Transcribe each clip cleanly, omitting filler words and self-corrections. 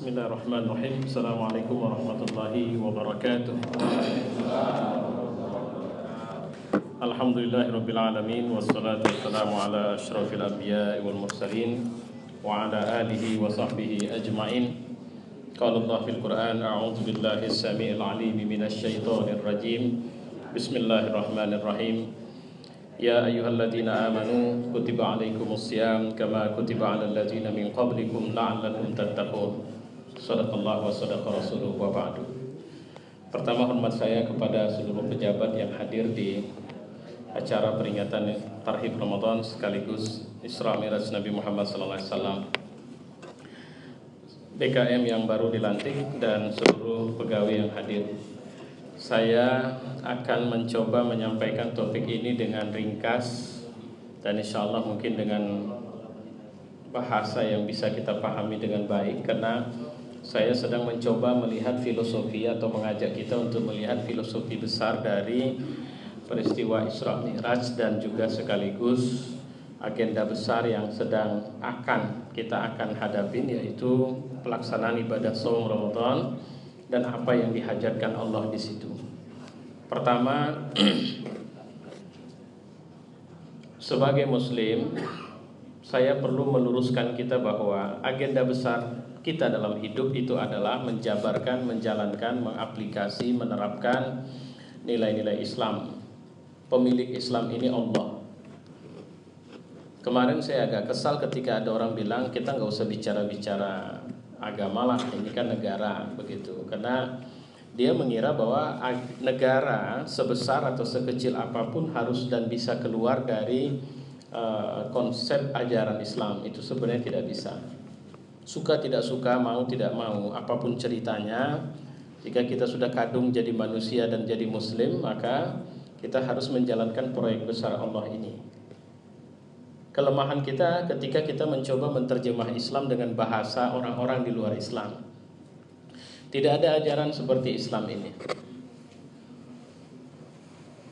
Bismillahirrahmanirrahim. Assalamualaikum warahmatullahi wabarakatuh. Alhamdulillahirabbil alamin wassalatu wassalamu ala asyrafil anbiya'i wal mursalin wa ala alihi wa sahbihi ajma'in. Qala Allah fil Qur'an, a'udzu billahi as-sami'il 'alim minasy syaithanir rajim. Bismillahirrahmanirrahim. Ya ayyuhalladzina amanu kutiba 'alaikumus syiyam kama kutiba 'alal ladzina min qablikum la'allakum tattaqun. Shadaqallahu wa shadaqa rasuluhu wa ba'du. Pertama, hormat saya kepada seluruh pejabat yang hadir di acara peringatan Tarhib Ramadan sekaligus Isra Mi'raj Nabi Muhammad SAW, BKM yang baru dilantik dan seluruh pegawai yang hadir. Saya akan mencoba menyampaikan topik ini dengan ringkas dan insya Allah mungkin dengan bahasa yang bisa kita pahami dengan baik, karena saya sedang mencoba melihat filosofi atau mengajak kita untuk melihat filosofi besar dari peristiwa Isra Mi'raj dan juga sekaligus agenda besar yang kita akan hadapin, yaitu pelaksanaan ibadah shaum Ramadan dan apa yang dihajarkan Allah di situ. Pertama, sebagai muslim, saya perlu meluruskan kita bahwa agenda besar kita dalam hidup itu adalah menjabarkan, menjalankan, mengaplikasi, menerapkan nilai-nilai Islam. Pemilik Islam ini Allah. Kemarin saya agak kesal ketika ada orang bilang kita nggak usah bicara-bicara agama lah, ini kan negara, begitu. Karena dia mengira bahwa negara sebesar atau sekecil apapun harus dan bisa keluar dari konsep ajaran Islam. Itu sebenarnya tidak bisa. Suka tidak suka, mau tidak mau, apapun ceritanya, jika kita sudah kadung jadi manusia dan jadi muslim, maka kita harus menjalankan proyek besar Allah ini. Kelemahan kita ketika kita mencoba menterjemah Islam dengan bahasa orang-orang di luar Islam. Tidak ada ajaran seperti Islam ini.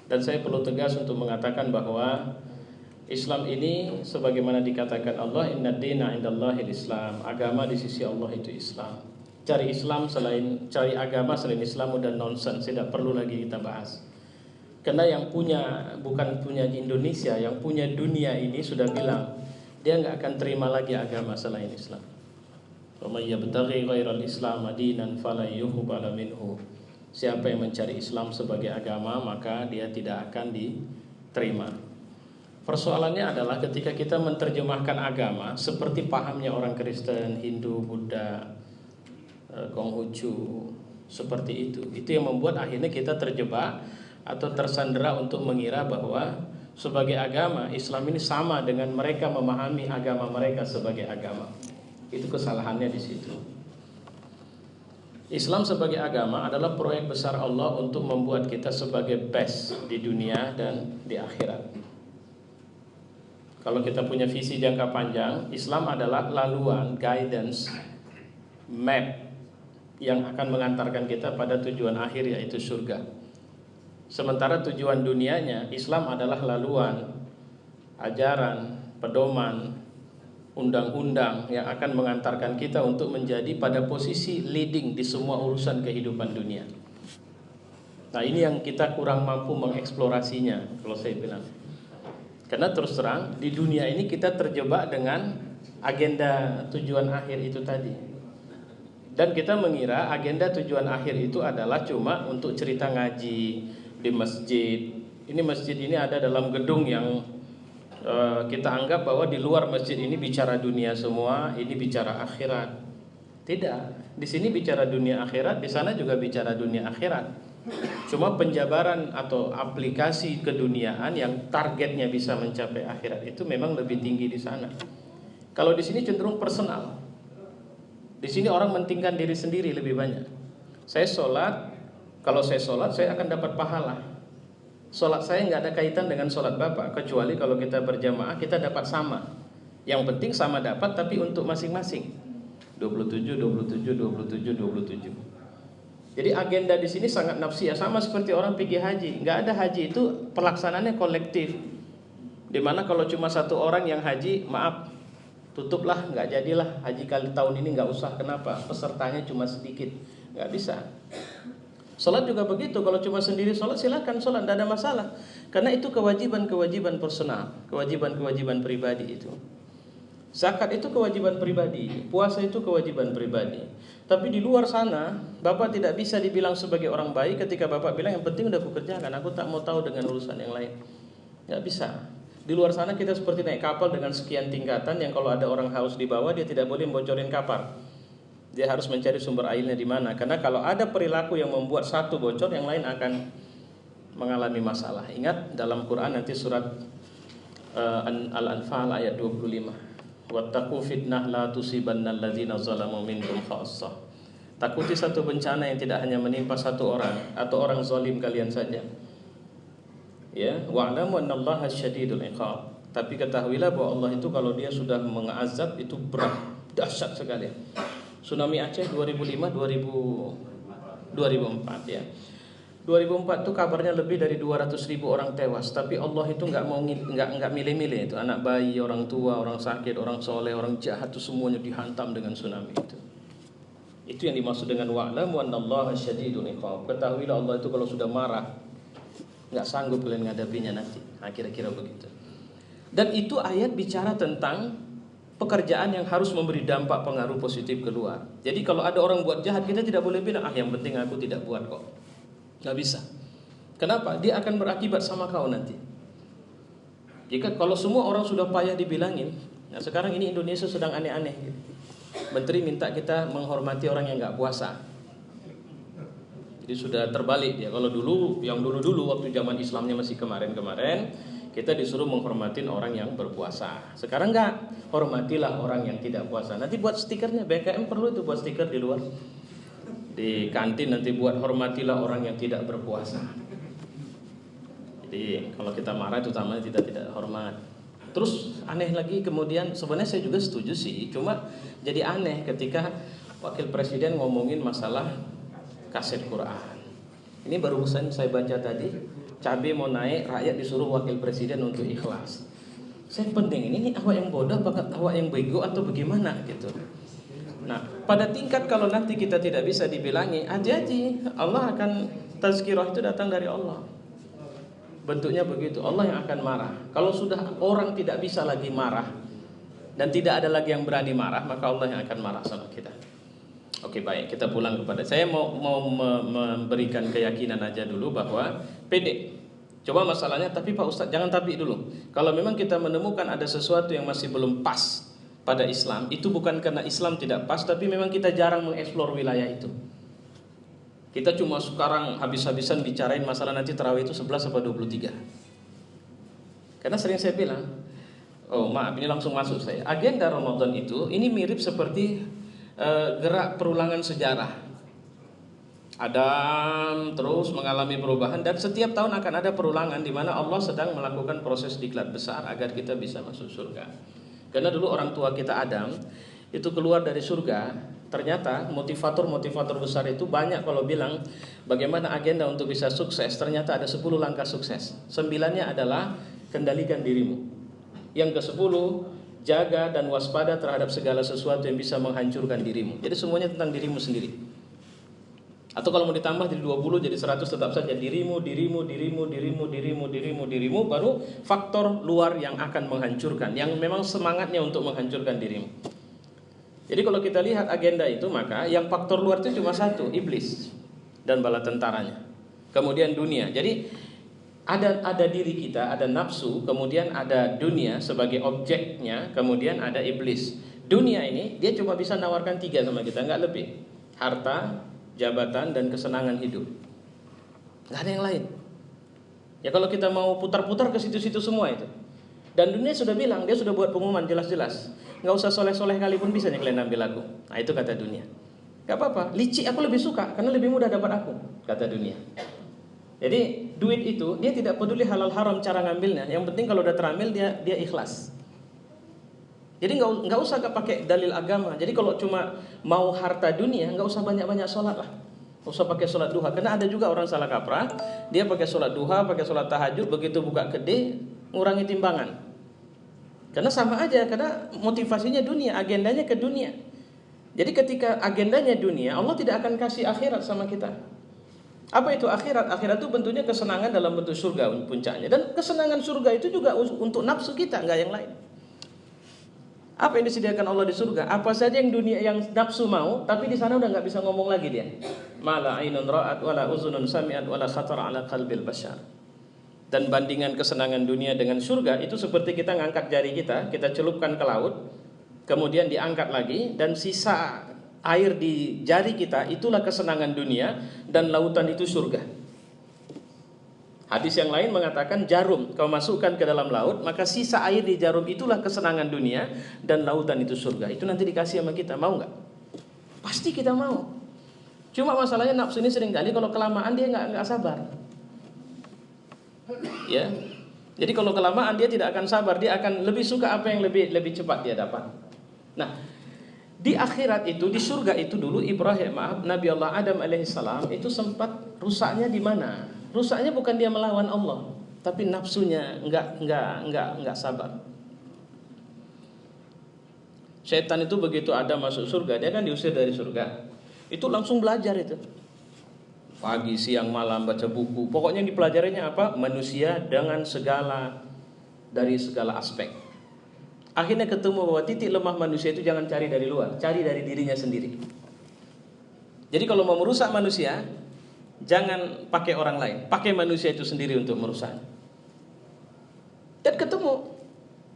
Dan saya perlu tegas untuk mengatakan bahwa Islam ini sebagaimana dikatakan Allah, inna dina indallahil Islam, agama di sisi Allah itu Islam. Cari agama selain Islam udah nonsense, tidak perlu lagi kita bahas. Karena yang bukan punya Indonesia, yang punya dunia ini sudah bilang dia nggak akan terima lagi agama selain Islam. Wa may yabtaghi ghairal Islam dinan fala yuqbal minhu. Siapa yang mencari Islam sebagai agama, maka dia tidak akan diterima. Persoalannya adalah ketika kita menerjemahkan agama seperti pahamnya orang Kristen, Hindu, Buddha, Konghucu, seperti itu. Itu yang membuat akhirnya kita terjebak atau tersandera untuk mengira bahwa sebagai agama Islam ini sama dengan mereka memahami agama mereka sebagai agama. Itu kesalahannya di situ. Islam sebagai agama adalah proyek besar Allah untuk membuat kita sebagai best di dunia dan di akhirat. Kalau kita punya visi jangka panjang, Islam adalah laluan, guidance, map yang akan mengantarkan kita pada tujuan akhir, yaitu surga. Sementara tujuan dunianya, Islam adalah laluan, ajaran, pedoman, undang-undang yang akan mengantarkan kita untuk menjadi pada posisi leading di semua urusan kehidupan dunia. Nah, ini yang kita kurang mampu mengeksplorasinya, kalau saya bilang. Karena terus terang di dunia ini kita terjebak dengan agenda tujuan akhir itu tadi. Dan kita mengira agenda tujuan akhir itu adalah cuma untuk cerita ngaji di masjid. Ini masjid ini ada dalam gedung yang kita anggap bahwa di luar masjid ini bicara dunia semua, ini bicara akhirat. Tidak, di sini bicara dunia akhirat, di sana juga bicara dunia akhirat. Cuma penjabaran atau aplikasi keduniaan yang targetnya bisa mencapai akhirat itu memang lebih tinggi di sana. Kalau di sini cenderung personal. Di sini orang mentingkan diri sendiri lebih banyak. Saya sholat, kalau saya sholat saya akan dapat pahala. Sholat saya nggak ada kaitan dengan sholat Bapak, kecuali kalau kita berjamaah kita dapat sama. Yang penting sama dapat, tapi untuk masing-masing. 27, 27, 27, 27. Jadi agenda di sini sangat nafsiyah, sama seperti orang pergi haji. Nggak ada haji itu pelaksanaannya kolektif. Dimana kalau cuma satu orang yang haji, maaf, Tutuplah, nggak jadilah haji kali tahun ini, nggak usah. Kenapa? Pesertanya cuma sedikit, nggak bisa. Sholat juga begitu, kalau cuma sendiri sholat silakan sholat, tidak ada masalah. Karena itu kewajiban-kewajiban personal, kewajiban-kewajiban pribadi itu. Zakat itu kewajiban pribadi, puasa itu kewajiban pribadi. Tapi di luar sana, Bapak tidak bisa dibilang sebagai orang baik ketika Bapak bilang yang penting udah aku kerjakan, aku tak mau tahu dengan urusan yang lain. Nggak bisa. Di luar sana kita seperti naik kapal dengan sekian tingkatan yang kalau ada orang haus di bawah dia tidak boleh bocorin kapal. Dia harus mencari sumber airnya di mana. Karena kalau ada perilaku yang membuat satu bocor, yang lain akan mengalami masalah. Ingat dalam Quran nanti surat Al-Anfal ayat 25. Wattaqu fitnah la tusibanna alladzina zalamu minkum khassah. Takuti satu bencana yang tidak hanya menimpa satu orang atau orang zalim kalian saja. Ya, wa'lamu annallaha syadidul iqab. Tapi ketahuilah bahwa Allah itu kalau dia sudah mengazab itu berat, dahsyat sekali. Tsunami Aceh 2005 2004 ya. 2004 itu kabarnya lebih dari 200.000 orang tewas, tapi Allah itu nggak milih-milih itu, anak bayi, orang tua, orang sakit, orang soleh, orang jahat itu semuanya dihantam dengan tsunami itu. Itu yang dimaksud dengan wa'lamu annallaha syadidul iqab. Ketahuilah Allah itu kalau sudah marah nggak sanggup kalian ngadapinya nanti. Nah, kira-kira begitu. Dan itu ayat bicara tentang pekerjaan yang harus memberi dampak pengaruh positif keluar. Jadi kalau ada orang buat jahat, kita tidak boleh bilang yang penting aku tidak buat kok. Nggak bisa. Kenapa? Dia akan berakibat sama kau nanti. Jika kalau semua orang sudah payah dibilangin, nah sekarang ini Indonesia sedang aneh-aneh. Menteri minta kita menghormati orang yang nggak puasa. Jadi sudah terbalik ya. Kalau dulu waktu zaman Islamnya masih kemarin-kemarin, kita disuruh menghormatin orang yang berpuasa. Sekarang enggak, hormatilah orang yang tidak puasa. Nanti buat stikernya, BKM perlu itu buat stiker di luar. Di kantin nanti buat hormatilah orang yang tidak berpuasa. Jadi kalau kita marah itu namanya tidak hormat. Terus aneh lagi kemudian, sebenarnya saya juga setuju sih, cuma jadi aneh ketika wakil presiden ngomongin masalah kaset Quran. Ini barusan saya baca tadi, cabai mau naik, rakyat disuruh wakil presiden untuk ikhlas. Saya penting ini awak yang bodoh, apakah awak yang bego atau bagaimana gitu. Nah, pada tingkat kalau nanti kita tidak bisa dibilangi, hati-hati, Allah akan tazkirah itu datang dari Allah. Bentuknya begitu, Allah yang akan marah. Kalau sudah orang tidak bisa lagi marah dan tidak ada lagi yang berani marah, maka Allah yang akan marah sama kita. Oke, baik, kita pulang kepada saya mau memberikan keyakinan aja dulu bahwa pede. Coba masalahnya, tapi Pak Ustadz jangan tapi dulu. Kalau memang kita menemukan ada sesuatu yang masih belum pas pada Islam, itu bukan karena Islam tidak pas, tapi memang kita jarang mengeksplor wilayah itu. Kita cuma sekarang habis-habisan bicarain masalah nanti tarawih itu 11 atau 23. Karena sering saya bilang, oh maaf ini langsung masuk saya. Agenda Ramadan itu ini mirip seperti gerak perulangan sejarah. Adam terus mengalami perubahan dan setiap tahun akan ada perulangan di mana Allah sedang melakukan proses diklat besar agar kita bisa masuk surga. Karena dulu orang tua kita Adam itu keluar dari surga, ternyata motivator besar itu banyak kalau bilang bagaimana agenda untuk bisa sukses, ternyata ada 10 langkah sukses. 9-nya adalah kendalikan dirimu. Yang ke-10, jaga dan waspada terhadap segala sesuatu yang bisa menghancurkan dirimu. Jadi semuanya tentang dirimu sendiri. Atau kalau mau ditambah jadi 20 jadi 100 tetap saja dirimu, baru faktor luar yang akan menghancurkan, yang memang semangatnya untuk menghancurkan dirimu. Jadi kalau kita lihat agenda itu, maka yang faktor luar itu cuma satu, iblis dan bala tentaranya. Kemudian dunia. Jadi ada diri kita, ada nafsu, kemudian ada dunia sebagai objeknya, kemudian ada iblis. Dunia ini dia cuma bisa nawarkan 3 sama kita, nggak lebih. Harta, jabatan, dan kesenangan hidup. Nggak ada yang lain. Ya kalau kita mau putar-putar ke situ-situ semua itu. Dan dunia sudah bilang, dia sudah buat pengumuman jelas-jelas. Nggak usah soleh-soleh kali pun bisa nih kalian ambil aku. Nah itu kata dunia. Nggak apa-apa, licik aku lebih suka karena lebih mudah dapat aku, kata dunia. Jadi duit itu dia tidak peduli halal haram cara ngambilnya. Yang penting kalau udah terambil dia ikhlas. Jadi nggak usah pakai dalil agama. Jadi kalau cuma mau harta dunia nggak usah banyak-banyak sholat lah. Nggak usah pakai sholat duha. Karena ada juga orang salah kaprah. Dia pakai sholat duha, pakai sholat tahajud, begitu buka kedai ngurangi timbangan. Karena sama aja, karena motivasinya dunia, agendanya ke dunia. Jadi ketika agendanya dunia, Allah tidak akan kasih akhirat sama kita. Apa itu akhirat? Akhirat itu bentuknya kesenangan dalam bentuk surga puncaknya. Dan kesenangan surga itu juga untuk nafsu kita, enggak yang lain. Apa yang disediakan Allah di surga? Apa saja yang dunia yang nafsu mau, tapi di sana udah nggak bisa ngomong lagi dia. Mala ainun ra'at wala uzunun sami'at wala khatara ala qalbil bashar. Dan bandingan kesenangan dunia dengan surga itu seperti kita ngangkat jari kita celupkan ke laut, kemudian diangkat lagi, dan sisa air di jari kita itulah kesenangan dunia, dan lautan itu surga. Hadis yang lain mengatakan jarum kau masukkan ke dalam laut, maka sisa air di jarum itulah kesenangan dunia, dan lautan itu surga. Itu nanti dikasih sama kita, mau nggak? Pasti kita mau. Cuma masalahnya nafsu ini seringkali kalau kelamaan dia nggak sabar. Ya, jadi kalau kelamaan dia tidak akan sabar, dia akan lebih suka apa yang lebih cepat dia dapat. Nah, di akhirat itu, di surga itu dulu Nabi Allah Adam alaihissalam itu sempat rusaknya di mana? Rusaknya bukan dia melawan Allah, tapi nafsunya enggak sabar. Setan itu begitu Adam masuk surga, dia kan diusir dari surga. Itu langsung belajar itu. Pagi, siang, malam baca buku. Pokoknya yang dipelajarinya apa? Manusia dengan dari segala aspek. Akhirnya ketemu bahwa titik lemah manusia itu jangan cari dari luar, cari dari dirinya sendiri. Jadi kalau mau merusak manusia, jangan pakai orang lain, pakai manusia itu sendiri untuk merusak. Dan ketemu.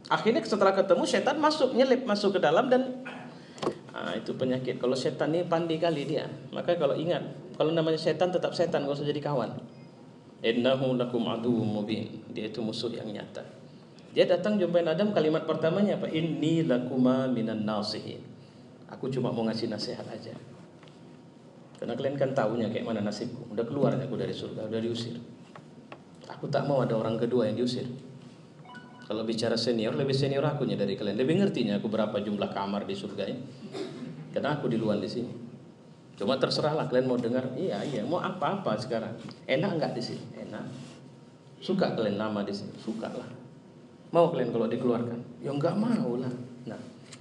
Akhirnya setelah ketemu, setan nyelip masuk ke dalam, dan itu penyakit. Kalau setan ini pandai kali dia. Maka kalau ingat, kalau namanya setan tetap setan, gak usah jadi kawan. Innahu lakum aduwwum mubin. Dia itu musuh yang nyata. Dia datang jumpain Adam, kalimat pertamanya apa? Inni lakuma minan nasihin. Aku cuma mau ngasih nasihat aja. Karena kalian kan tahunya kayak mana nasibku. Udah keluar aku dari surga, udah diusir. Aku tak mau ada orang kedua yang diusir. Kalau bicara senior, lebih senior akunya dari kalian. Lebih ngertinya aku berapa jumlah kamar di surga ini. Karena aku di luar di sini. Cuma terserahlah kalian mau dengar. Iya, mau apa-apa sekarang. Enak enggak di sini? Enak. Suka kalian lama di sini? Suka lah. Mau kalian kalau dikeluarkan? Ya enggak mau lah. Nah,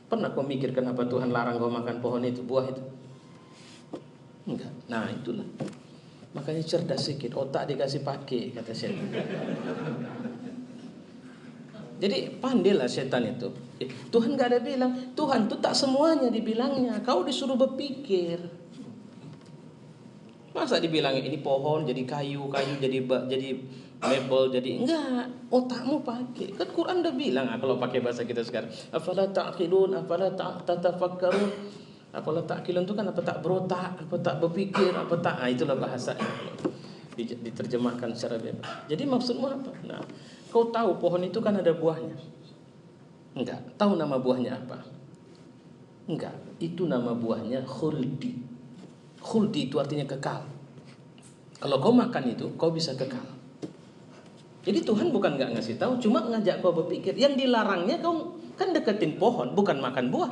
pernah kau mikir kenapa Tuhan larang kau makan pohon itu, buah itu? Enggak. Nah, itulah. Makanya cerdas sedikit, otak dikasih pakai, kata setan. Jadi pandailah setan itu. Tuhan gak ada bilang, Tuhan tuh tak semuanya dibilangnya. Kau disuruh berpikir. Masa dibilangin ini pohon jadi kayu jadi mebel jadi enggak, otakmu pakai. Kan Quran udah bilang, kalau pakai bahasa kita sekarang, afala ta'qilun, afala tatafakkarun. Afala ta'qilun itu kan apa tak berotak, apa tak berpikir, apa tak. Itulah bahasanya. Diterjemahkan secara bebas. Jadi maksudmu apa? Nah, kau tahu pohon itu kan ada buahnya? Enggak. Tahu nama buahnya apa? Enggak. Itu nama buahnya khuldi. Khuldi itu artinya kekal. Kalau kau makan itu, kau bisa kekal. Jadi Tuhan bukan enggak ngasih tahu, cuma ngajak kau berpikir. Yang dilarangnya kau kan deketin pohon, bukan makan buah.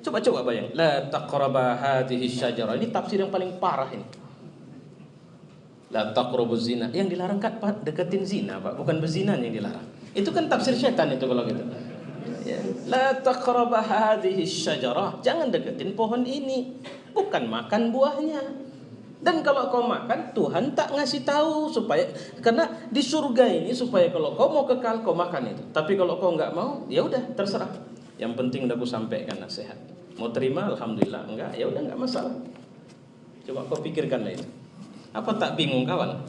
Coba bayang. La taqraba hadhihi syajarah. Ini tafsir yang paling parah ini. La taqrabuz zina. Yang dilarang kan deketin zina, Pak, bukan berzina yang dilarang. Itu kan tafsir setan itu kalau gitu. Ya. La taqraba hadhihi syajarah. Jangan deketin pohon ini, bukan makan buahnya. Dan kalau kau makan, Tuhan tak ngasih tahu supaya, karena di surga ini supaya kalau kau mau kekal kau makan itu. Tapi kalau kau enggak mau, ya udah terserah. Yang penting udah aku sampaikan nasihat. Mau terima alhamdulillah, enggak ya udah enggak masalah. Coba kau pikirkanlah itu. Apa tak bingung kawan?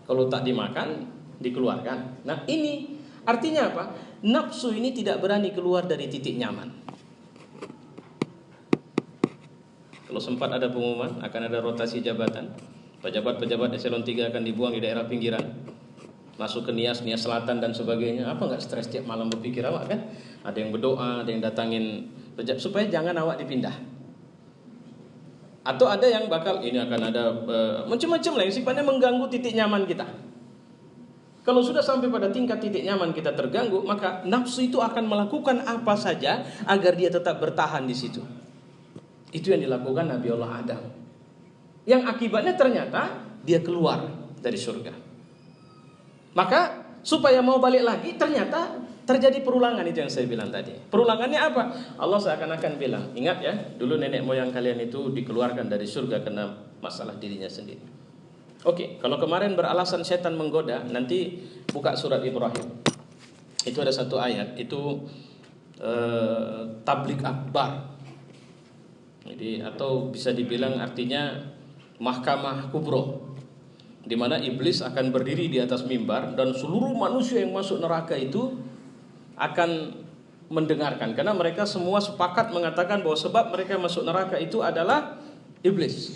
Kalau tak dimakan, dikeluarkan. Nah ini artinya apa? Nafsu ini tidak berani keluar dari titik nyaman. Kalau sempat ada pengumuman akan ada rotasi jabatan, pejabat-pejabat eselon 3 akan dibuang di daerah pinggiran, masuk ke Nias Selatan dan sebagainya. Apa enggak stres tiap malam berpikir awak kan? Ada yang berdoa, ada yang datangin supaya jangan awak dipindah. Atau ada yang bakal ini akan ada macam-macam lah yang sifatnya mengganggu titik nyaman kita. Kalau sudah sampai pada tingkat titik nyaman kita terganggu, maka nafsu itu akan melakukan apa saja agar dia tetap bertahan di situ. Itu yang dilakukan Nabi Allah Adam. Yang akibatnya ternyata dia keluar dari surga. Maka supaya mau balik lagi ternyata terjadi perulangan. Itu yang saya bilang tadi. Perulangannya apa? Allah seakan-akan bilang, ingat ya, dulu nenek moyang kalian itu dikeluarkan dari surga karena masalah dirinya sendiri. Oke, kalau kemarin beralasan setan menggoda, nanti buka surat Ibrahim. Itu ada satu ayat, itu tablik akbar. Jadi atau bisa dibilang artinya mahkamah kubro, di mana iblis akan berdiri di atas mimbar dan seluruh manusia yang masuk neraka itu akan mendengarkan, karena mereka semua sepakat mengatakan bahwa sebab mereka masuk neraka itu adalah iblis.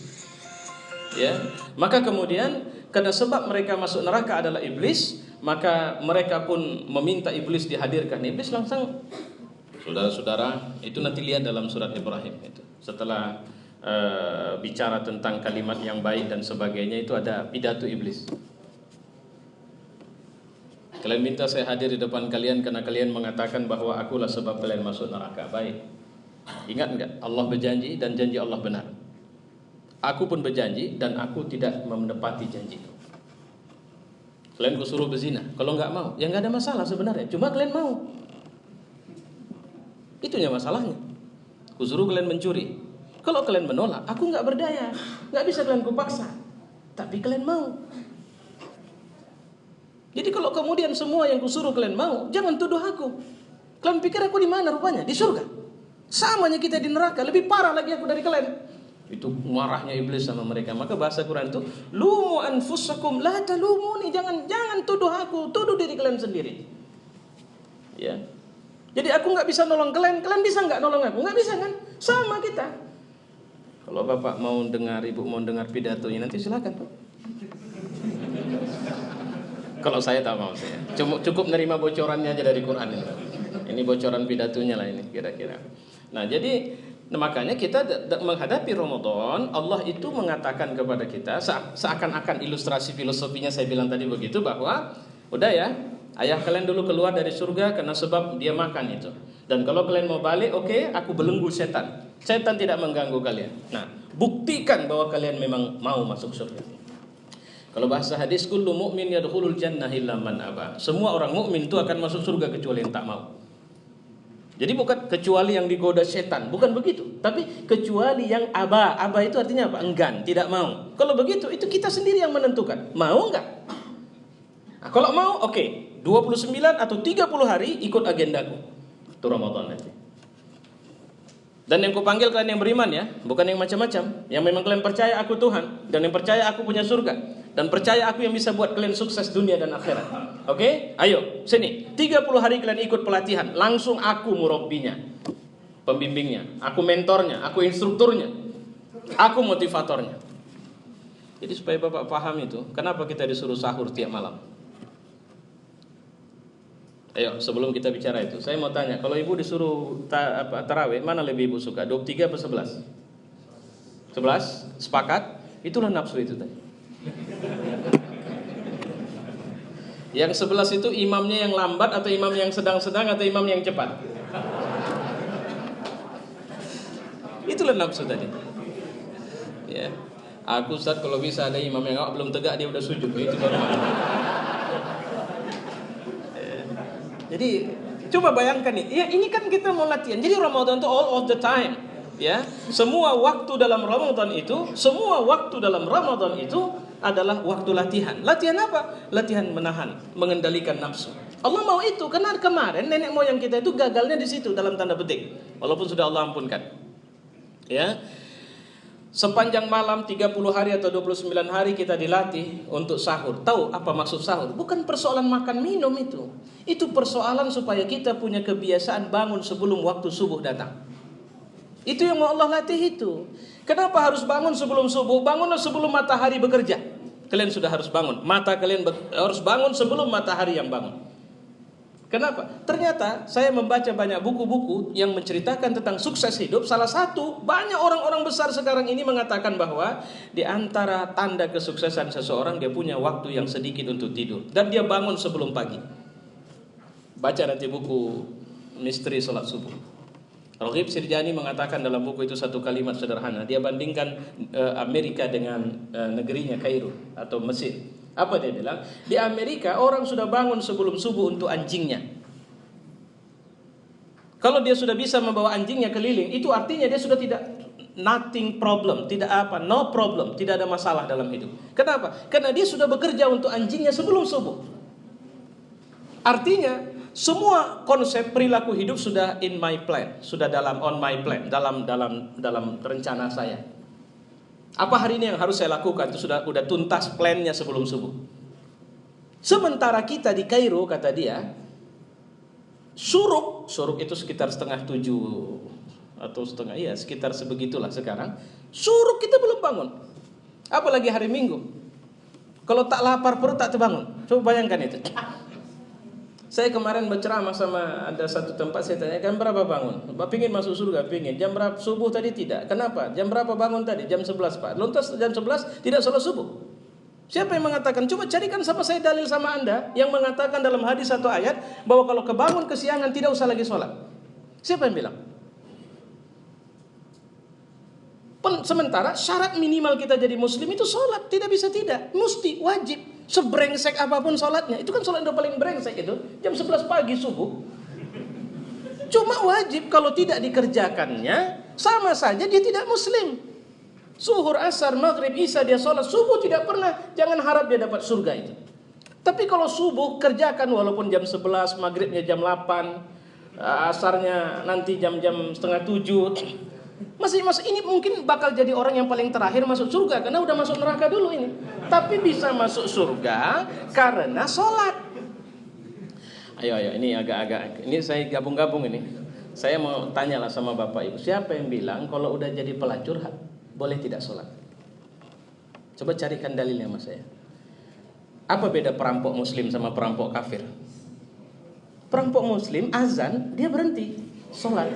Ya, maka kemudian karena sebab mereka masuk neraka adalah iblis, maka mereka pun meminta iblis dihadirkan. Iblis langsung, saudara-saudara, itu nanti lihat dalam surat Ibrahim itu. Setelah bicara tentang kalimat yang baik dan sebagainya, itu ada pidato iblis. Kalian minta saya hadir di depan kalian karena kalian mengatakan bahwa akulah sebab kalian masuk neraka. Baik. Ingat enggak? Allah berjanji dan janji Allah benar. Aku pun berjanji dan aku tidak menepati janjiku. Kalian kusuruh berzina, kalau enggak mau, ya enggak ada masalah sebenarnya. Cuma kalian mau. Itunya masalahnya. Kusuruh kalian mencuri. Kalau kalian menolak, aku enggak berdaya. Enggak bisa kalian kupaksa. Tapi kalian mau. Jadi kalau kemudian semua yang kusuruh kalian mau, jangan tuduh aku. Kalian pikir aku di mana rupanya? Di surga. Samanya kita di neraka, lebih parah lagi aku dari kalian. Itu marahnya iblis sama mereka. Maka bahasa Quran itu, lumu anfusakum la talumuni, jangan tuduh aku, tuduh diri kalian sendiri. Ya. Jadi aku enggak bisa nolong kalian, kalian bisa enggak nolong aku? Enggak bisa kan? Sama kita. Kalau Bapak mau dengar, Ibu mau dengar pidatonya nanti silakan, Pak. Kalau saya tak mau saya. Cukup nerima bocorannya aja dari Quran ini. Ini bocoran pidatonya lah ini kira-kira. Nah, jadi makanya kita menghadapi Ramadan, Allah itu mengatakan kepada kita seakan-akan ilustrasi filosofinya saya bilang tadi begitu, bahwa udah ya, ayah kalian dulu keluar dari surga karena sebab dia makan itu. Dan kalau kalian mau balik, oke, aku belenggu setan. Setan tidak mengganggu kalian. Nah, buktikan bahwa kalian memang mau masuk surga. Kalau bahasa hadis, kullu mu'min yadkhulul jannah illa man aba. Semua orang mukmin itu akan masuk surga kecuali yang tak mau. Jadi bukan kecuali yang digoda setan, bukan begitu. Tapi kecuali yang aba. Aba itu artinya apa? Enggan, tidak mau. Kalau begitu, itu kita sendiri yang menentukan. Mau enggak? Nah, kalau mau, oke. 29 atau 30 hari ikut agendaku. Itu Ramadan nanti. Dan yang kupanggil kalian yang beriman ya, bukan yang macam-macam. Yang memang kalian percaya aku Tuhan, dan yang percaya aku punya surga, dan percaya aku yang bisa buat kalian sukses dunia dan akhirat. Oke? Ayo, sini. 30 hari kalian ikut pelatihan. Langsung aku murabbinya, pembimbingnya, aku mentornya, aku instrukturnya, aku motivatornya. Jadi supaya Bapak paham itu, kenapa kita disuruh sahur tiap malam. Ayo, sebelum kita bicara itu, saya mau tanya, kalau ibu disuruh tarawih, mana lebih ibu suka? 23 atau 11? 11? Sepakat? Itulah nafsu itu tadi. Yang 11 itu imamnya yang lambat, atau imam yang sedang-sedang, atau imam yang cepat? Itulah nafsu tadi. Ya, aku Ustaz kalau bisa ada imam yang belum tegak dia udah sujud, itu baru. Jadi coba bayangkan nih, ya ini kan kita mau latihan. Jadi Ramadan itu all of the time, ya. Semua waktu dalam Ramadan itu, adalah waktu latihan. Latihan apa? Latihan menahan, mengendalikan nafsu. Allah mau itu karena kemarin nenek moyang kita itu gagalnya di situ dalam tanda petik. Walaupun sudah Allah ampunkan. Ya. Sepanjang malam 30 hari atau 29 hari kita dilatih untuk sahur. Tahu apa maksud sahur? Bukan persoalan makan minum itu. Itu persoalan supaya kita punya kebiasaan bangun sebelum waktu subuh datang. Itu yang mau Allah latih itu. Kenapa harus bangun sebelum subuh? Bangunlah sebelum matahari bekerja. Kalian sudah harus bangun. Mata kalian harus bangun sebelum matahari yang bangun. Kenapa? Ternyata saya membaca banyak buku-buku yang menceritakan tentang sukses hidup. Salah satu, banyak orang-orang besar sekarang ini mengatakan bahwa di antara tanda kesuksesan seseorang, dia punya waktu yang sedikit untuk tidur. Dan dia bangun sebelum pagi. Baca nanti buku Misteri Salat Subuh. Raghib Sirjani mengatakan dalam buku itu satu kalimat sederhana. Dia bandingkan Amerika dengan negerinya Kairo atau Mesir. Apa dia bilang? Di Amerika orang sudah bangun sebelum subuh untuk anjingnya. Kalau dia sudah bisa membawa anjingnya keliling, itu artinya dia sudah tidak nothing problem, no problem, tidak ada masalah dalam hidup. Kenapa? Karena dia sudah bekerja untuk anjingnya sebelum subuh. Artinya semua konsep perilaku hidup sudah in my plan, sudah on my plan, dalam rencana saya. Apa hari ini yang harus saya lakukan itu sudah tuntas plannya sebelum subuh. Sementara kita di Kairo, kata dia, Suruk itu sekitar 6:30 atau setengah, iya sekitar sebegitulah sekarang. Suruk kita belum bangun. Apalagi hari Minggu. Kalau tak lapar perut tak terbangun. Coba bayangkan itu. Saya kemarin berceramah sama ada satu tempat, saya tanyakan berapa bangun? Bapak pingin masuk surga? Pingin. Jam berapa subuh tadi? Tidak. Kenapa? Jam berapa bangun tadi? Jam 11 Pak. Lantas jam 11 tidak sholat subuh. Siapa yang mengatakan? Coba carikan sama saya dalil sama Anda yang mengatakan dalam hadis atau ayat bahwa kalau kebangun kesiangan tidak usah lagi sholat. Siapa yang bilang? Sementara syarat minimal kita jadi muslim itu sholat. Tidak bisa tidak, mesti, wajib. Sebrengsek apapun sholatnya, itu kan sholat yang paling brengsek itu jam 11 pagi subuh. Cuma wajib, kalau tidak dikerjakannya sama saja dia tidak muslim. Zuhur, asar, maghrib, isya dia sholat, subuh tidak pernah. Jangan harap dia dapat surga itu. Tapi kalau subuh kerjakan walaupun jam 11, maghribnya jam 8, asarnya nanti jam-jam 6:30. Masih ini mungkin bakal jadi orang yang paling terakhir masuk surga karena udah masuk neraka dulu ini. Tapi bisa masuk surga karena sholat. Ayo ini agak-agak, ini saya gabung-gabung ini. Saya mau tanyalah sama Bapak Ibu, siapa yang bilang kalau udah jadi pelacur boleh tidak sholat? Coba carikan dalilnya mas saya. Apa beda perampok muslim sama perampok kafir? Perampok muslim azan dia berhenti sholat.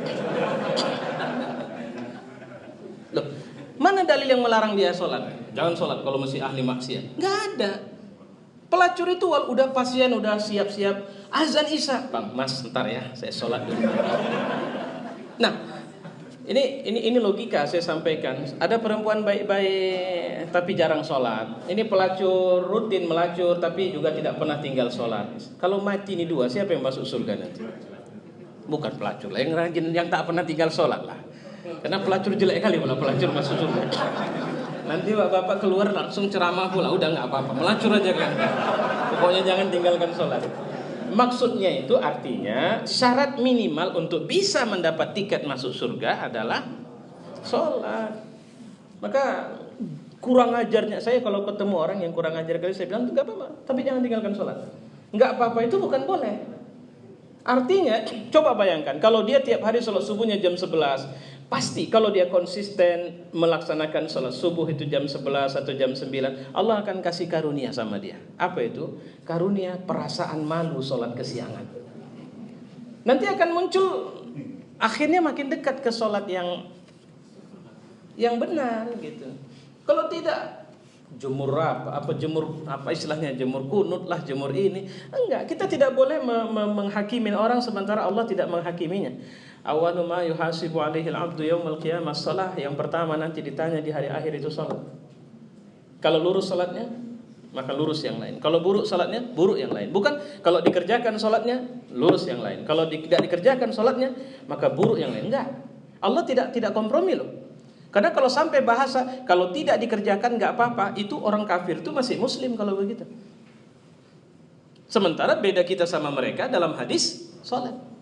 Loh, mana dalil yang melarang dia sholat? Jangan sholat kalau masih ahli maksiat. Nggak ada. Pelacur itu udah pasien, udah siap-siap azan isya. Bang, mas, ntar ya, saya sholat dulu. Nah, ini logika saya sampaikan. Ada perempuan baik-baik tapi jarang sholat. Ini pelacur rutin melacur tapi juga tidak pernah tinggal sholat. Kalau mati ini dua, siapa yang masuk surga nanti? Bukan pelacur lah, yang rajin, yang tak pernah tinggal sholat lah. Karena pelacur jelek kali malah pelacur masuk surga. Nanti bapak keluar langsung ceramah pula, udah nggak apa-apa, melacur aja kan. Pokoknya jangan tinggalkan sholat. Maksudnya itu artinya syarat minimal untuk bisa mendapat tiket masuk surga adalah sholat. Maka kurang ajarnya saya kalau ketemu orang yang kurang ajar kali saya bilang nggak apa-apa, tapi jangan tinggalkan sholat. Nggak apa-apa itu bukan boleh. Artinya coba bayangkan kalau dia tiap hari sholat subuhnya jam 11, pasti kalau dia konsisten melaksanakan sholat subuh itu jam 11 atau jam 9, Allah akan kasih karunia sama dia. Apa itu? Karunia perasaan malu sholat kesiangan. Nanti akan muncul, akhirnya makin dekat ke sholat yang benar gitu. Kalau tidak, jemur istilahnya, jemur kunut lah, jemur ini. Enggak, kita tidak boleh menghakimi orang sementara Allah tidak menghakiminya. Awwalu ma yuhasibu alaihi al-'abdu yaumil qiyamah shalah. Yang pertama nanti ditanya di hari akhir itu salat. Kalau lurus salatnya, maka lurus yang lain. Kalau buruk salatnya, buruk yang lain. Bukan kalau dikerjakan salatnya, lurus yang lain. Kalau tidak dikerjakan salatnya, maka buruk yang lain. Enggak. Allah tidak kompromi loh. Karena kalau sampai bahasa kalau tidak dikerjakan enggak apa-apa, itu orang kafir itu masih muslim kalau begitu. Sementara beda kita sama mereka dalam hadis salat.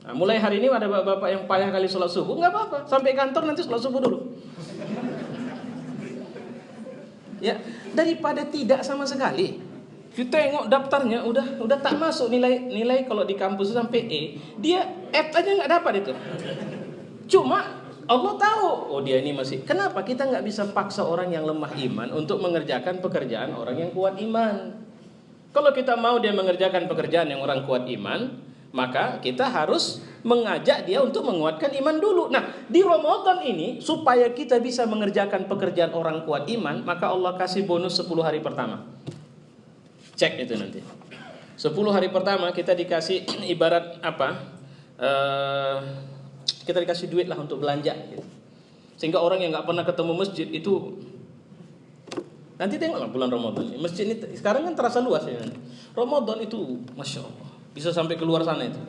Nah, mulai hari ini ada bapak-bapak yang payah kali sholat subuh, nggak apa-apa, sampai kantor nanti sholat subuh dulu. Ya, daripada tidak sama sekali. Kita tengok daftarnya udah tak masuk nilai kalau di kampus sampai E, dia F aja nggak dapat itu. Cuma Allah tahu, oh dia ini masih. Kenapa kita nggak bisa paksa orang yang lemah iman untuk mengerjakan pekerjaan orang yang kuat iman? Kalau kita mau dia mengerjakan pekerjaan yang orang kuat iman, maka kita harus mengajak dia untuk menguatkan iman dulu. Nah, di Ramadan ini supaya kita bisa mengerjakan pekerjaan orang kuat iman, maka Allah kasih bonus 10 hari pertama. Cek itu nanti. 10 hari pertama kita dikasih ibarat apa? Kita dikasih duit lah untuk belanja gitu. Sehingga orang yang nggak pernah ketemu masjid itu nanti tengoklah bulan Ramadan ini. Masjid ini sekarang kan terasa luas ya. Ramadan itu Masya Allah bisa sampai keluar sana itu.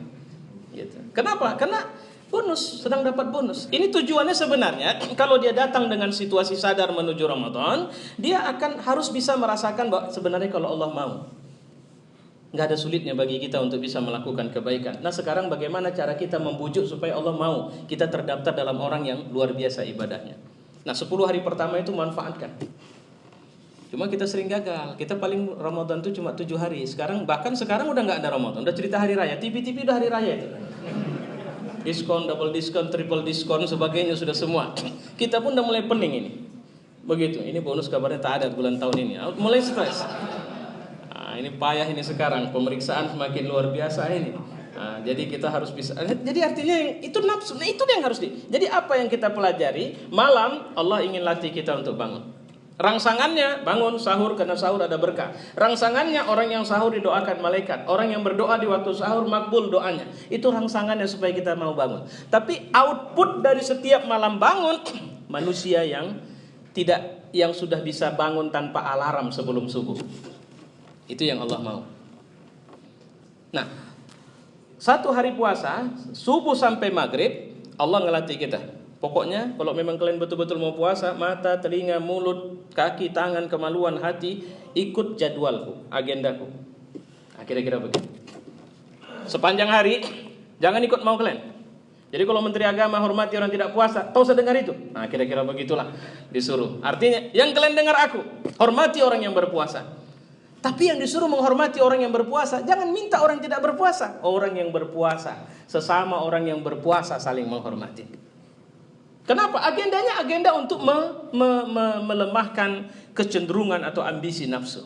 Gitu. Kenapa? Karena bonus, sedang dapat bonus. Ini tujuannya sebenarnya kalau dia datang dengan situasi sadar menuju Ramadan, dia akan harus bisa merasakan bahwa sebenarnya kalau Allah mau, nggak ada sulitnya bagi kita untuk bisa melakukan kebaikan. Nah sekarang bagaimana cara kita membujuk supaya Allah mau kita terdaftar dalam orang yang luar biasa ibadahnya. Nah 10 hari pertama itu manfaatkan. Cuma kita sering gagal. Kita paling Ramadan itu cuma 7 hari. Bahkan sekarang udah nggak ada Ramadan. Udah cerita hari raya. TV udah hari raya itu. Diskon, double diskon, triple diskon, sebagainya sudah semua. Kita pun udah mulai pening ini. Begitu. Ini bonus kabarnya tak ada bulan tahun ini. Mulai stres. Nah, ini payah ini sekarang. Pemeriksaan semakin luar biasa ini. Nah, jadi kita harus bisa. Jadi artinya itu nafsu. Nah, itu yang harus Jadi apa yang kita pelajari? Malam Allah ingin latih kita untuk bangun. Rangsangannya bangun sahur karena sahur ada berkah. Rangsangannya orang yang sahur didoakan malaikat. Orang yang berdoa di waktu sahur makbul doanya. Itu rangsangannya supaya kita mau bangun. Tapi output dari setiap malam bangun manusia yang sudah bisa bangun tanpa alarm sebelum subuh. Itu yang Allah mau. Nah, 1 hari puasa subuh sampai maghrib Allah ngelatih kita. Pokoknya kalau memang kalian betul-betul mau puasa, mata, telinga, mulut, kaki, tangan, kemaluan, hati, ikut jadwalku, agendaku. Nah, kira-kira begitu. Sepanjang hari jangan ikut mau kalian. Jadi kalau Menteri Agama hormati orang tidak puasa, tahu saya dengar itu. Nah, kira-kira begitulah disuruh. Artinya yang kalian dengar aku, hormati orang yang berpuasa. Tapi yang disuruh menghormati orang yang berpuasa, jangan minta orang tidak berpuasa. Orang yang berpuasa, sesama orang yang berpuasa saling menghormati. Kenapa? Agendanya agenda untuk melemahkan kecenderungan atau ambisi nafsu.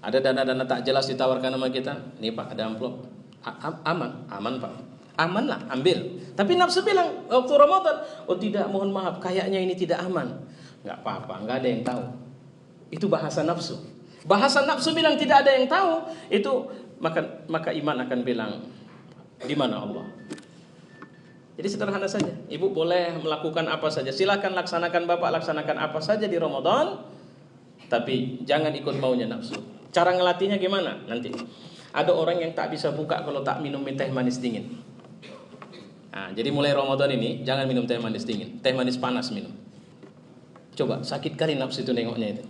Ada dana-dana tak jelas ditawarkan sama kita. Nih Pak, ada amplop. Aman Pak. Aman lah, ambil. Tapi nafsu bilang waktu Ramadan, oh tidak, mohon maaf, kayaknya ini tidak aman. Nggak apa-apa, nggak ada yang tahu. Itu bahasa nafsu. Bahasa nafsu bilang tidak ada yang tahu, itu maka iman akan bilang, di mana Allah? Jadi sederhana saja. Ibu boleh melakukan apa saja. Silakan laksanakan, Bapak laksanakan apa saja di Ramadan. Tapi jangan ikut maunya nafsu. Cara ngelatihnya gimana? Nanti. Ada orang yang tak bisa buka kalau tak minum teh manis dingin. Nah, jadi mulai Ramadan ini jangan minum teh manis dingin. Teh manis panas minum. Coba, sakit kali nafsu itu nengoknya itu.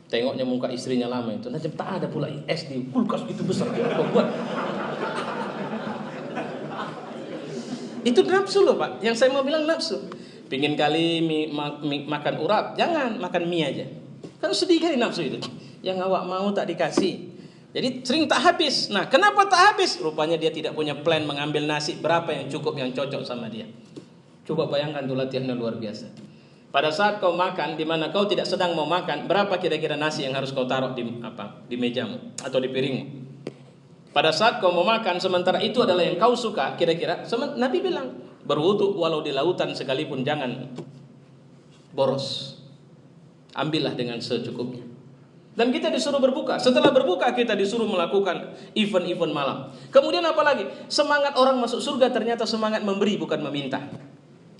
Tengoknya muka istrinya lama itu. Nah, tak ada pula es di kulkas itu besar. Kok buat? Itu nafsu loh Pak. Yang saya mau bilang nafsu. Pingin kali makan urap, jangan makan mie aja. Kan sedih kali nafsu itu. Yang awak mau tak dikasih. Jadi sering tak habis. Nah, kenapa tak habis? Rupanya dia tidak punya plan mengambil nasi berapa yang cukup, yang cocok sama dia. Coba bayangkan tuh latihannya luar biasa. Pada saat kau makan, di mana kau tidak sedang mau makan, berapa kira-kira nasi yang harus kau taruh di mejamu atau di piringmu? Pada saat kau mau makan, sementara itu adalah yang kau suka, kira-kira Nabi bilang, berwudu walau di lautan sekalipun jangan boros. Ambillah dengan secukupnya. Dan kita disuruh berbuka. Setelah berbuka kita disuruh melakukan event-event malam. Kemudian apa lagi? Semangat orang masuk surga ternyata semangat memberi bukan meminta.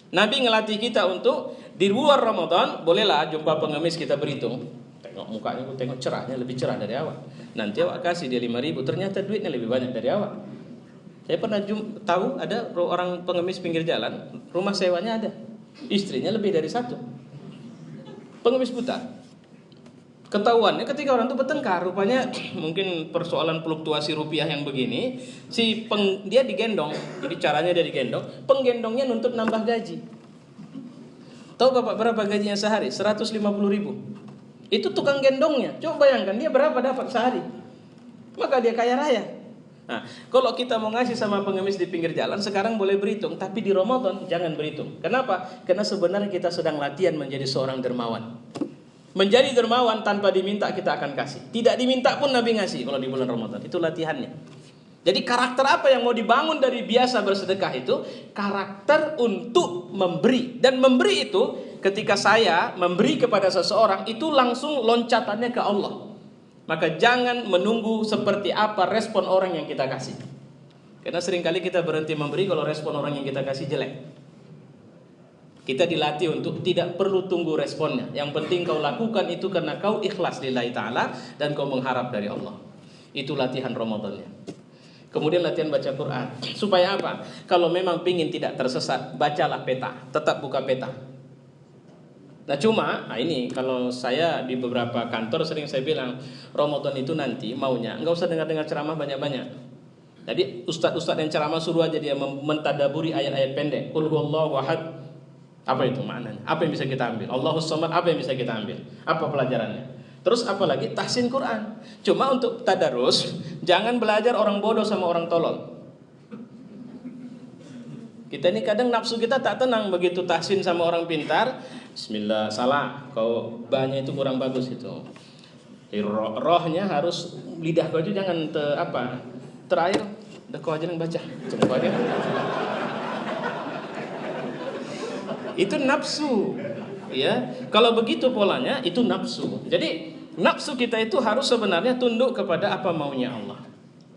Nabi ngelatih kita untuk di luar Ramadan, bolehlah jumpa pengemis kita berhitung. Tengok mukanya, tengok cerahnya, lebih cerah dari awak. Nanti awak kasih dia 5.000, ternyata duitnya lebih banyak dari awak. Saya pernah tahu ada orang pengemis pinggir jalan, rumah sewanya ada, istrinya lebih dari 1. Pengemis buta. Ketahuannya ketika orang itu bertengkar, rupanya mungkin persoalan fluktuasi rupiah yang begini, dia digendong. Jadi caranya dia digendong, penggendongnya nuntut nambah gaji. Tahu Bapak berapa gajinya sehari? 150.000. Itu tukang gendongnya. Coba bayangkan dia berapa dapat sehari. Maka dia kaya raya. Nah, kalau kita mau ngasih sama pengemis di pinggir jalan, sekarang boleh berhitung. Tapi di Ramadan jangan berhitung. Kenapa? Karena sebenarnya kita sedang latihan menjadi seorang dermawan. Menjadi dermawan tanpa diminta kita akan kasih. Tidak diminta pun Nabi ngasih kalau di bulan Ramadan. Itu latihannya. Jadi karakter apa yang mau dibangun dari biasa bersedekah itu? Karakter untuk memberi. Dan memberi itu ketika saya memberi kepada seseorang itu langsung loncatannya ke Allah. Maka jangan menunggu seperti apa respon orang yang kita kasih. Karena seringkali kita berhenti memberi kalau respon orang yang kita kasih jelek. Kita dilatih untuk tidak perlu tunggu responnya. Yang penting kau lakukan itu karena kau ikhlas lillahi ta'ala dan kau mengharap dari Allah. Itu latihan Ramadannya. Kemudian latihan baca Quran. Supaya apa? Kalau memang pingin tidak tersesat, bacalah peta. Tetap buka peta. Nah cuma, ini kalau saya di beberapa kantor sering saya bilang, Ramadan itu nanti maunya nggak usah dengar-dengar ceramah banyak-banyak. Jadi ustadz-ustadz yang ceramah suruh aja dia mentadaburi ayat-ayat pendek. Qul huwallahu ahad. Apa itu maknanya? Apa yang bisa kita ambil? Allahus samad, apa yang bisa kita ambil? Apa pelajarannya? Terus apalagi tahsin Quran. Cuma untuk tadarus, jangan belajar orang bodoh sama orang tolol. Kita ini kadang nafsu kita tak tenang begitu tahsin sama orang pintar. Bismillah, salah. Kau banyak itu kurang bagus itu. Rohnya harus lidah kau itu jangan terakhir. Udah kau aja yang baca. Coba aja. Itu nafsu. Ya, kalau begitu polanya itu nafsu. Jadi nafsu kita itu harus sebenarnya tunduk kepada apa maunya Allah.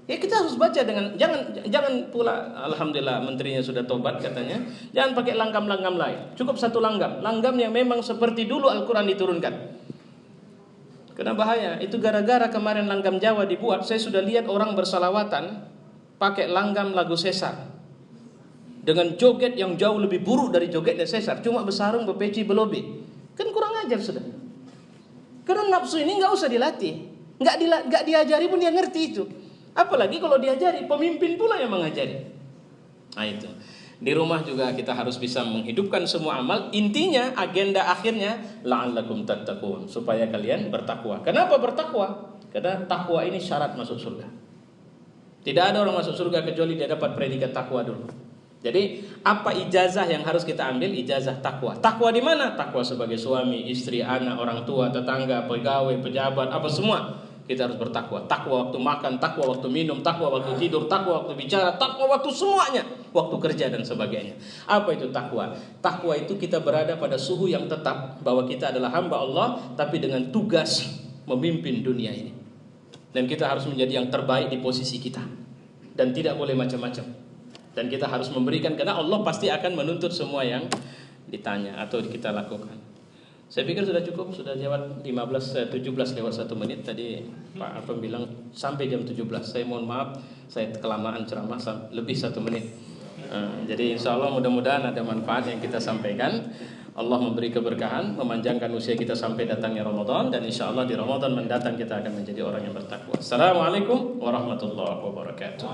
Ya kita harus baca dengan jangan pula alhamdulillah menterinya sudah tobat katanya. Jangan pakai langgam-langgam lain. Cukup satu langgam yang memang seperti dulu Al-Qur'an diturunkan. Karena bahaya, itu gara-gara kemarin langgam Jawa dibuat, saya sudah lihat orang bersalawatan pakai langgam lagu Sesar. Dengan joget yang jauh lebih buruk dari jogetnya Sesar, cuma bersarung, berpeci, belobe. Kan kurang ajar sudah. Karena nafsu ini nggak usah dilatih, nggak diajari pun dia ngerti itu. Apalagi kalau diajari, pemimpin pula yang mengajari. Nah itu. Di rumah juga kita harus bisa menghidupkan semua amal. Intinya, agenda akhirnya la'allakum tattaqun, supaya kalian bertakwa. Kenapa bertakwa? Karena takwa ini syarat masuk surga. Tidak ada orang masuk surga kecuali dia dapat predikat takwa dulu. Jadi apa ijazah yang harus kita ambil? Ijazah takwa. Takwa di mana? Takwa sebagai suami, istri, anak, orang tua, tetangga, pegawai, pejabat, apa semua. Kita harus bertakwa. Takwa waktu makan, takwa waktu minum, takwa waktu tidur, takwa waktu bicara, takwa waktu semuanya, waktu kerja dan sebagainya. Apa itu takwa? Takwa itu kita berada pada suhu yang tetap bahwa kita adalah hamba Allah, tapi dengan tugas memimpin dunia ini. Dan kita harus menjadi yang terbaik di posisi kita. Dan tidak boleh macam-macam. Dan kita harus memberikan, karena Allah pasti akan menuntut semua yang ditanya atau kita lakukan. Saya pikir sudah cukup, sudah lewat 17 lewat 1 menit. Tadi Pak Arfan bilang sampai jam 17. Saya mohon maaf, saya kelamaan ceramah lebih 1 menit. Jadi insya Allah mudah-mudahan ada manfaat yang kita sampaikan. Allah memberi keberkahan, memanjangkan usia kita sampai datangnya Ramadan. Dan insya Allah di Ramadan mendatang kita akan menjadi orang yang bertakwa. Assalamualaikum warahmatullahi wabarakatuh.